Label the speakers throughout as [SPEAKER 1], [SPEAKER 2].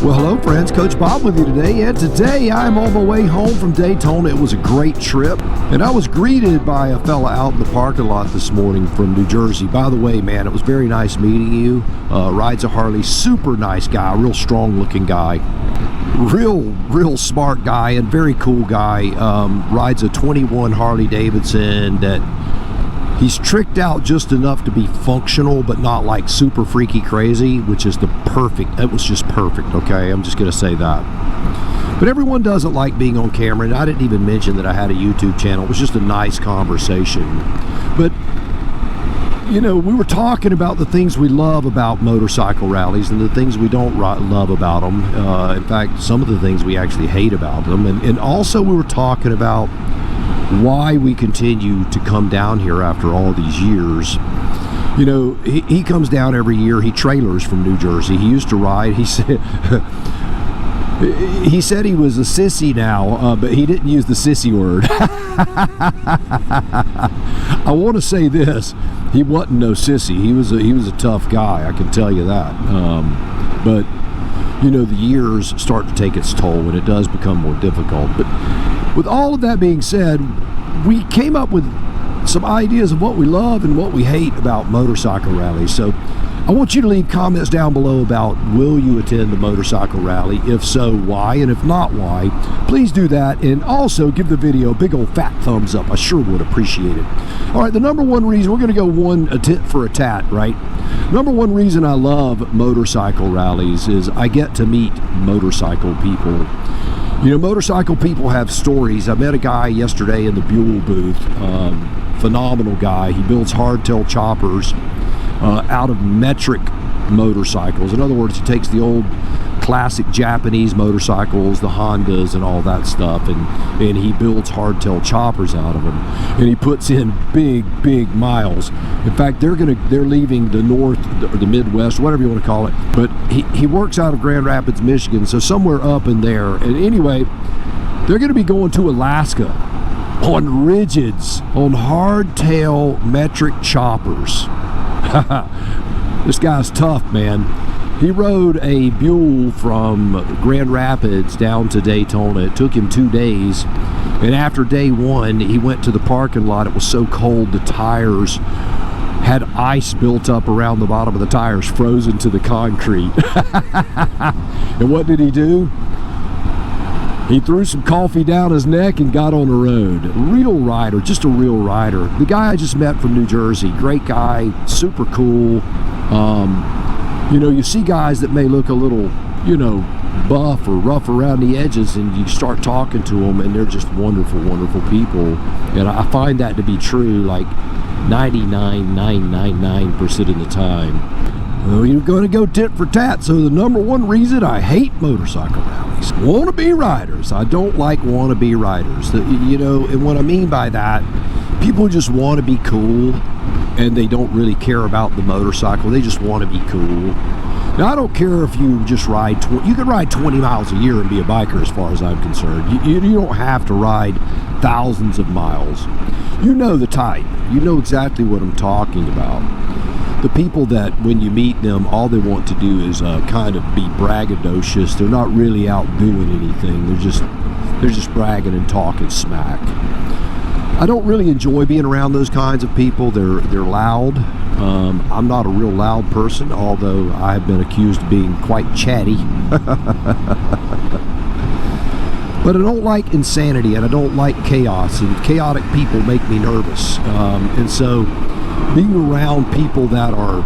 [SPEAKER 1] Well, hello friends, Coach Bob with you today, and today I'm on my way home from Daytona. It was a great trip, and I was greeted by a fella out in the parking lot this morning from New Jersey. By the way, man, it was very nice meeting you. Rides a Harley, super nice guy, real strong looking guy. Real smart guy and very cool guy. Rides a 21 Harley Davidson that he's tricked out just enough to be functional, but not like super freaky crazy, which is it was just perfect, okay? I'm just gonna say that. But everyone doesn't like being on camera, and I didn't even mention that I had a YouTube channel. It was just a nice conversation. But, you know, we were talking about the things we love about motorcycle rallies and the things we don't love about them. In fact, some of the things we actually hate about them. And also we were talking about why we continue to come down here after all these years. You know, he comes down every year. He trailers from New Jersey. He used to ride. He said he was a sissy now, but he didn't use the sissy word. I want to say this: he wasn't no sissy. He was a tough guy. I can tell you that. But you know, the years start to take its toll, and it does become more difficult. But with all of that being said, we came up with some ideas of what we love and what we hate about motorcycle rallies. So I want you to leave comments down below about, will you attend the motorcycle rally? If so, why? And if not, why? Please do that, and also give the video a big old fat thumbs up. I sure would appreciate it. All right, the number one reason, we're going to go a tit for a tat, right? Number one reason I love motorcycle rallies is I get to meet motorcycle people. You know, motorcycle people have stories. I met a guy yesterday in the Buell booth, phenomenal guy. He builds hardtail choppers out of metric motorcycles. In other words, he takes the old classic Japanese motorcycles, the Hondas and all that stuff, and he builds hardtail choppers out of them, and he puts in big miles. In fact, they're leaving the north or the Midwest, whatever you want to call it, but he works out of Grand Rapids, Michigan, so somewhere up in there. And anyway, they're going to be going to Alaska on rigids, on hardtail metric choppers. This guy's tough, man. He rode a Buell from Grand Rapids down to Daytona. It took him 2 days, and after day one, he went to the parking lot. It was so cold, the tires had ice built up around the bottom of the tires, frozen to the concrete. And what did he do? He threw some coffee down his neck and got on the road. Real rider, just a real rider. The guy I just met from New Jersey, great guy, super cool. You know, you see guys that may look a little, you know, buff or rough around the edges, and you start talking to them, and they're just wonderful people. And I find that to be true like 99.999% of the time. Well, you're going to go tit for tat. So the number one reason I hate motorcycle rallies: wannabe riders. I don't like wannabe riders. You know, and what I mean by that, people just want to be cool, and they don't really care about the motorcycle. They just want to be cool. Now, I don't care if you just ride, you can ride 20 miles a year and be a biker as far as I'm concerned. You don't have to ride thousands of miles. You know the type. You know exactly what I'm talking about. The people that when you meet them, all they want to do is kind of be braggadocious. They're not really out doing anything. They're just bragging and talking smack. I don't really enjoy being around those kinds of people. They're loud. I'm not a real loud person, although I have been accused of being quite chatty. But I don't like insanity, and I don't like chaos, and chaotic people make me nervous. And so being around people that are,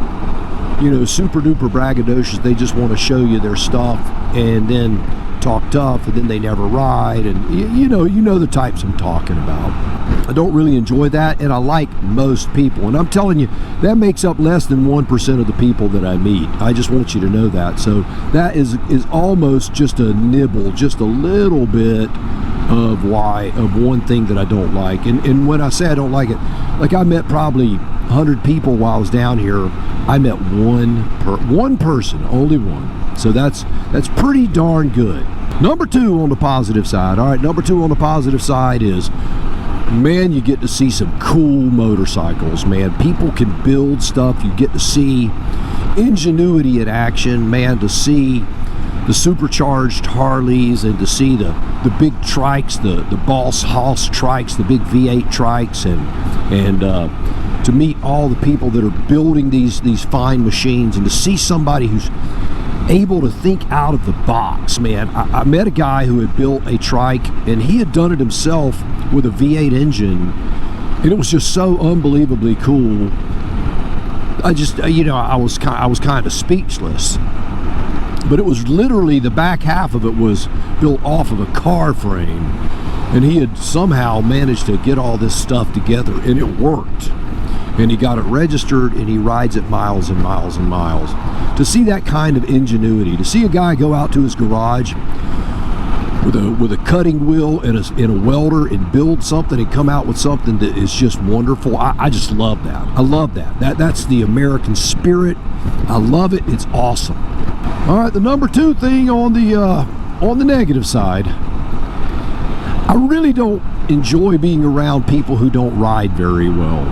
[SPEAKER 1] you know, super duper braggadocious, they just want to show you their stuff and then talk tough, and then they never ride, and you know the types I'm talking about. I don't really enjoy that, and I like most people, and I'm telling you, that makes up less than 1% of the people that I meet. I just want you to know that. So that is almost just a nibble, just a little bit of one thing that I don't like. And when I say I don't like it, like I met probably 100 people while I was down here. I met one person, only one. So that's pretty darn good. Number two on the positive side. All right, number two on the positive side is, man, you get to see some cool motorcycles, man. People can build stuff. You get to see ingenuity in action, man, to see the supercharged Harleys, and to see the big trikes, the Boss Haas trikes, the big V8 trikes, and to meet all the people that are building these fine machines, and to see somebody who's able to think out of the box, man. I met a guy who had built a trike, and he had done it himself with a V8 engine, and it was just so unbelievably cool. I just, I was kind of speechless. But it was literally, the back half of it was built off of a car frame, and he had somehow managed to get all this stuff together, and it worked. And he got it registered, and he rides it miles and miles and miles. To see that kind of ingenuity, to see a guy go out to his garage with a cutting wheel and a welder and build something and come out with something that is just wonderful, I just love that. I love that. That's the American spirit. I love it. It's awesome. All right, the number 2 thing on the negative side, I really don't enjoy being around people who don't ride very well.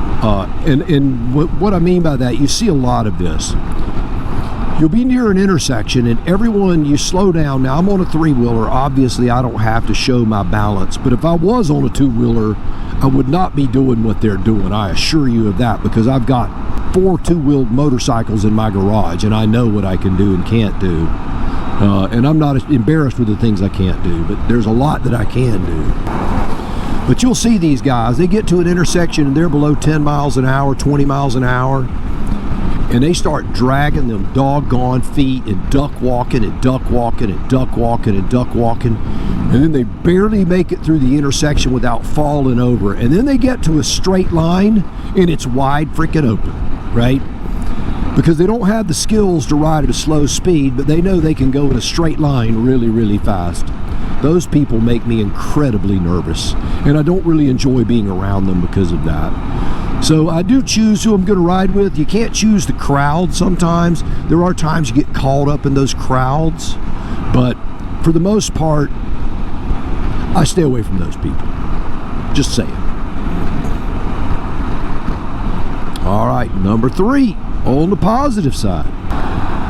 [SPEAKER 1] And what I mean by that, you see a lot of this. You'll be near an intersection, and everyone, you slow down. Now, I'm on a 3-wheeler. Obviously, I don't have to show my balance. But if I was on a 2-wheeler, I would not be doing what they're doing. I assure you of that, because I've got 4 2-wheeled motorcycles in my garage, and I know what I can do and can't do. And I'm not embarrassed with the things I can't do, but there's a lot that I can do. But you'll see these guys, they get to an intersection and they're below 10 miles an hour, 20 miles an hour, and they start dragging them doggone feet and duck walking and duck walking and duck walking and duck walking, and then they barely make it through the intersection without falling over, and then they get to a straight line and it's wide freaking open, right? Because they don't have the skills to ride at a slow speed, but they know they can go in a straight line really, really fast. Those people make me incredibly nervous, and I don't really enjoy being around them because of that. So I do choose who I'm going to ride with. You can't choose the crowd sometimes. There are times you get caught up in those crowds, but for the most part, I stay away from those people. Just saying. All right, number 3 on the positive side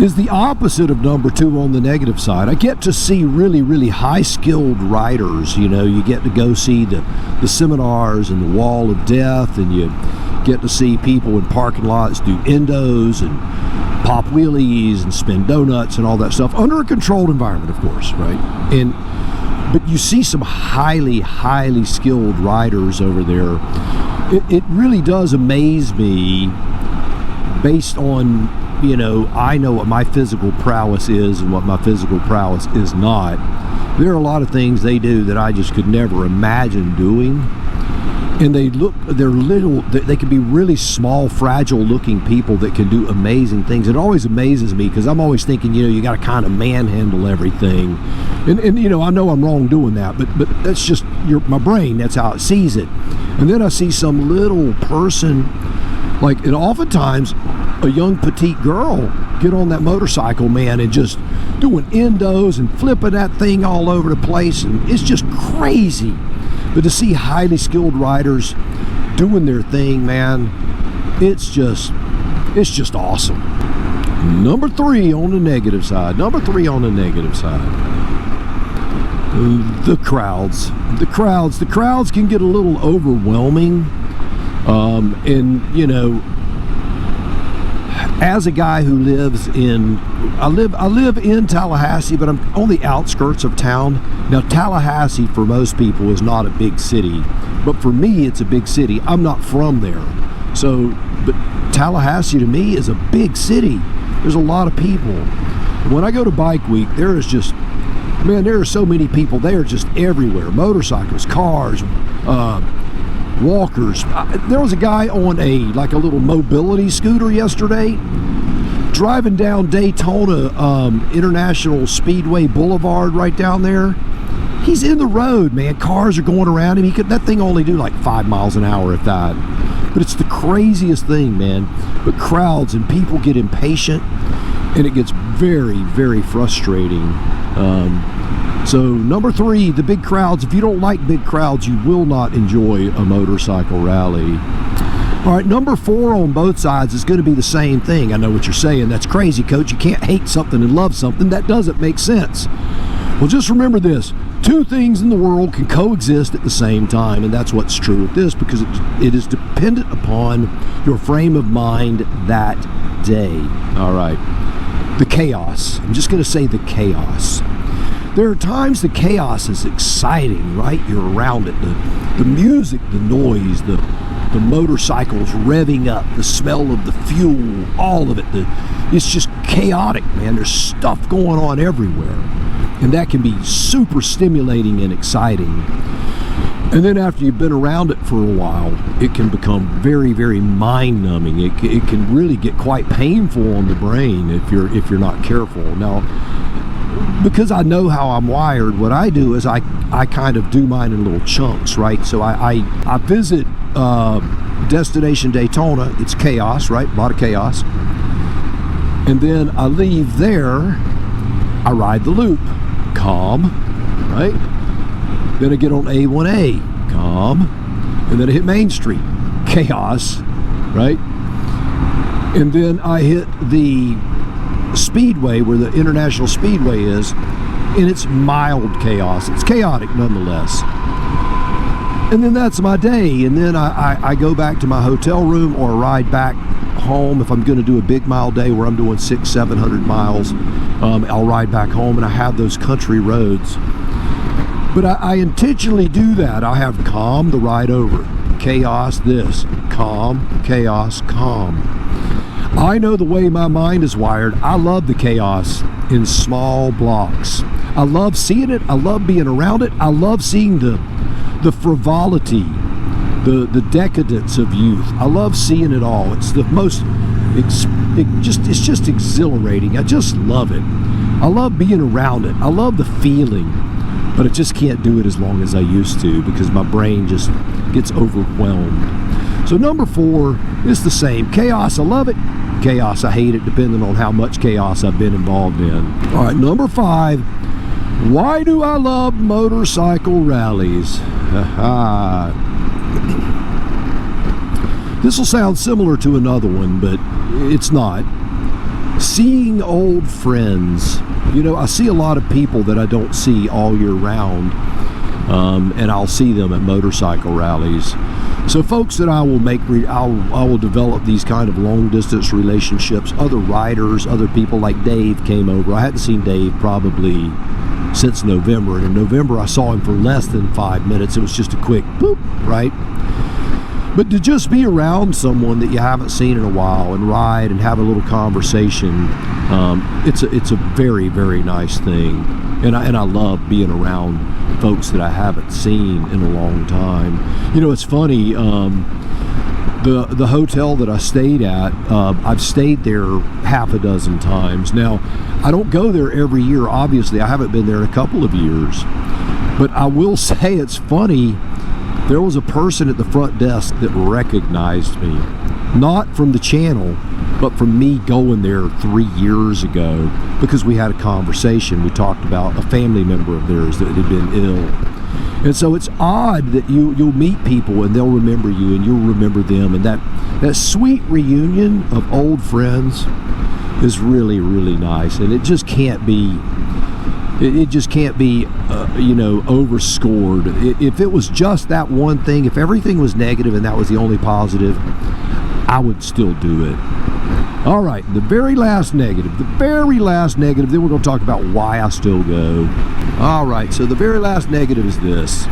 [SPEAKER 1] is the opposite of number 2 on the negative side. I get to see really, really high-skilled riders. You get to go see the seminars and the Wall of Death, and you get to see people in parking lots do endos and pop wheelies and spin donuts and all that stuff under a controlled environment, of course, right? But you see some highly, highly skilled riders over there. It really does amaze me, based on, I know what my physical prowess is and what my physical prowess is not. There are a lot of things they do that I just could never imagine doing. And they're little, they can be really small, fragile looking people that can do amazing things. It always amazes me, because I'm always thinking, you got to kind of manhandle everything. And I know I'm wrong doing that, but that's just my brain, that's how it sees it. And then I see some little person, and oftentimes a young petite girl, get on that motorcycle, man, and just doing endos and flipping that thing all over the place, and it's just crazy. But to see highly skilled riders doing their thing, man, it's just awesome. Number 3 on the negative side. Number 3 on the negative side. The crowds. The crowds can get a little overwhelming. As a guy who lives I live in Tallahassee, but I'm on the outskirts of town. Now, Tallahassee for most people is not a big city, but for me it's a big city. I'm not from there. But Tallahassee to me is a big city. There's a lot of people. When I go to Bike Week, there is just, man, there are so many people. They are just everywhere. Motorcycles, cars, walkers. There was a guy on a little mobility scooter yesterday, driving down Daytona International Speedway Boulevard right down there. He's in the road, man. Cars are going around him. That thing only do 5 miles an hour, if that. But it's the craziest thing, man. But crowds and people get impatient, and it gets very, very frustrating. So number 3, the big crowds. If you don't like big crowds, you will not enjoy a motorcycle rally. All right, number 4 on both sides is going to be the same thing. I know what you're saying. That's crazy, Coach. You can't hate something and love something. That doesn't make sense. Well, just remember this. 2 things in the world can coexist at the same time, and that's what's true with this, because it is dependent upon your frame of mind that day. All right. The chaos. I'm just going to say the chaos. There are times the chaos is exciting, right? You're around it. The music, the noise, the motorcycles revving up, the smell of the fuel, all of it. It's just chaotic, man. There's stuff going on everywhere. And that can be super stimulating and exciting. And then after you've been around it for a while, it can become very, very mind-numbing. It can really get quite painful on the brain if you're not careful. Now, because I know how I'm wired, what I do is I kind of do mine in little chunks, right? So I visit Destination Daytona. It's chaos, right? A lot of chaos. And then I leave there. I ride the loop. Calm, right? Then I get on A1A, calm, and then I hit Main Street, chaos, right? And then I hit the Speedway, where the International Speedway is, and it's mild chaos. It's chaotic nonetheless. And then that's my day, and then I go back to my hotel room or ride back home. If I'm going to do a big mile day where I'm doing 600-700 miles, I'll ride back home, and I have those country roads. But I intentionally do that. I have calm the ride over, chaos this, calm, chaos, calm. I know the way my mind is wired. I love the chaos in small blocks. I love seeing it. I love being around it. I love seeing the frivolity, the decadence of youth. I love seeing it all. It's the most, it's just exhilarating. I just love it. I love being around it. I love the feeling, but I just can't do it as long as I used to because my brain just gets overwhelmed. So number 4 is the same. Chaos, I love it. Chaos, I hate it, depending on how much chaos I've been involved in. All right, number 5. Why do I love motorcycle rallies? This will sound similar to another one, but it's not. Seeing old friends. You know, I see a lot of people that I don't see all year round, and I'll see them at motorcycle rallies. So folks that I will develop these kind of long distance relationships. Other riders, other people like Dave came over. I hadn't seen Dave probably since November, and in November I saw him for less than 5 minutes. It was just a quick boop, right? But to just be around someone that you haven't seen in a while and ride and have a little conversation, it's a very, very nice thing. And I love being around folks that I haven't seen in a long time. You know, it's funny, the hotel that I stayed at, I've stayed there half a dozen times. Now, I don't go there every year, obviously. I haven't been there in a couple of years. But I will say it's funny, there was a person at the front desk that recognized me. Not from the channel, but from me going there 3 years ago, because we had a conversation. We talked about a family member of theirs that had been ill. And so it's odd that you'll meet people and they'll remember you and you'll remember them, and that sweet reunion of old friends is really, really nice. And it just can't be you know, overscored. If it was just that one thing, if everything was negative and that was the only positive, I would still do it. All right, the very last negative, then we're going to talk about why I still go. All right, so the very last negative is this: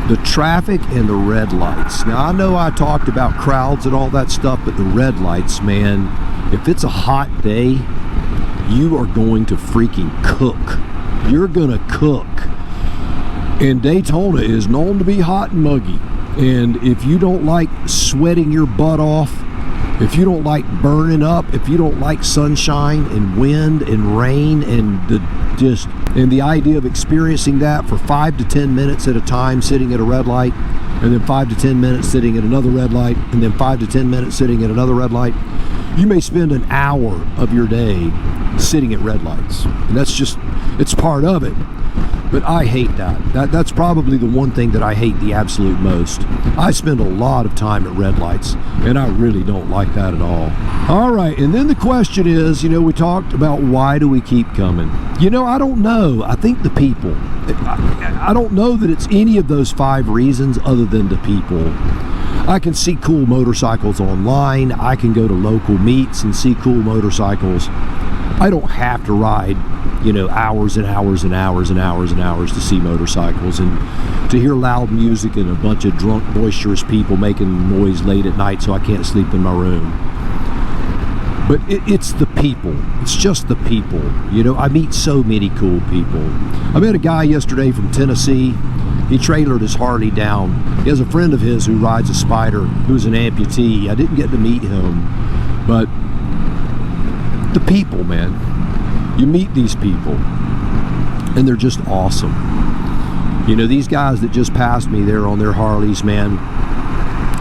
[SPEAKER 1] the traffic and the red lights. Now, I know I talked about crowds and all that stuff, but the red lights, man, if it's a hot day, you are going to freaking cook. You're going to cook. And Daytona is known to be hot and muggy. And if you don't like sweating your butt off, if you don't like burning up, if you don't like sunshine and wind and rain and the idea of experiencing that for 5 to 10 minutes at a time sitting at a red light, and then 5 to 10 minutes sitting at another red light, and then 5 to 10 minutes sitting at another red light, you may spend an hour of your day sitting at red lights. And that's just, it's part of it. But I hate that. That's probably the one thing that I hate the absolute most. I spend a lot of time at red lights, and I really don't like that at all. All right, and then the question is, you know, we talked about why do we keep coming? You know, I don't know. I think the people. I don't know that it's any of those 5 reasons other than the people. I can see cool motorcycles online. I can go to local meets and see cool motorcycles. I don't have to ride, you know, hours and hours and hours and hours and hours to see motorcycles and to hear loud music and a bunch of drunk, boisterous people making noise late at night so I can't sleep in my room. But it's the people. It's just the people. You know, I meet so many cool people. I met a guy yesterday from Tennessee. He trailered his Harley down. He has a friend of his who rides a Spyder, who's an amputee. I didn't get to meet him, but the people, man. You meet these people, and they're just awesome. You know, these guys that just passed me there on their Harleys, man,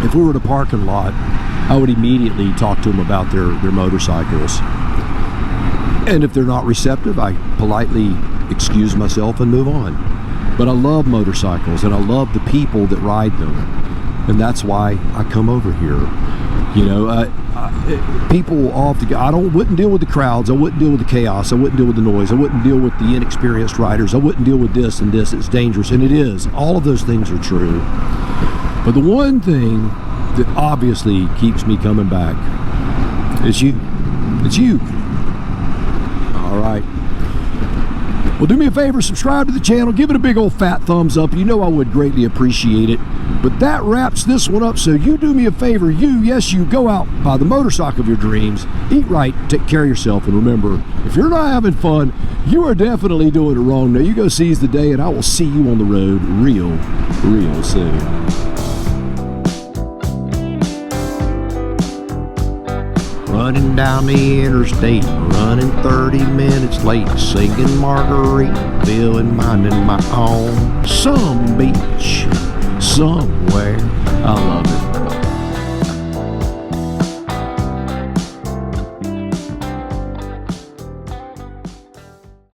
[SPEAKER 1] if we were at a parking lot, I would immediately talk to them about their motorcycles. And if they're not receptive, I politely excuse myself and move on. But I love motorcycles, and I love the people that ride them. And that's why I come over here. You know, people often, wouldn't deal with the crowds. I wouldn't deal with the chaos. I wouldn't deal with the noise. I wouldn't deal with the inexperienced riders. I wouldn't deal with this and this. It's dangerous, and it is. All of those things are true. But the one thing that obviously keeps me coming back is you. It's you. All right. Well, do me a favor, subscribe to the channel, give it a big old fat thumbs up. You know I would greatly appreciate it. But that wraps this one up, so you do me a favor. Yes, you go out, buy the motorcycle of your dreams, eat right, take care of yourself, and remember, if you're not having fun, you are definitely doing it wrong. Now you go seize the day, and I will see you on the road real soon. Running down the interstate, running 30 minutes late, singing Margaritaville and minding my own. Some beach, somewhere. I love it.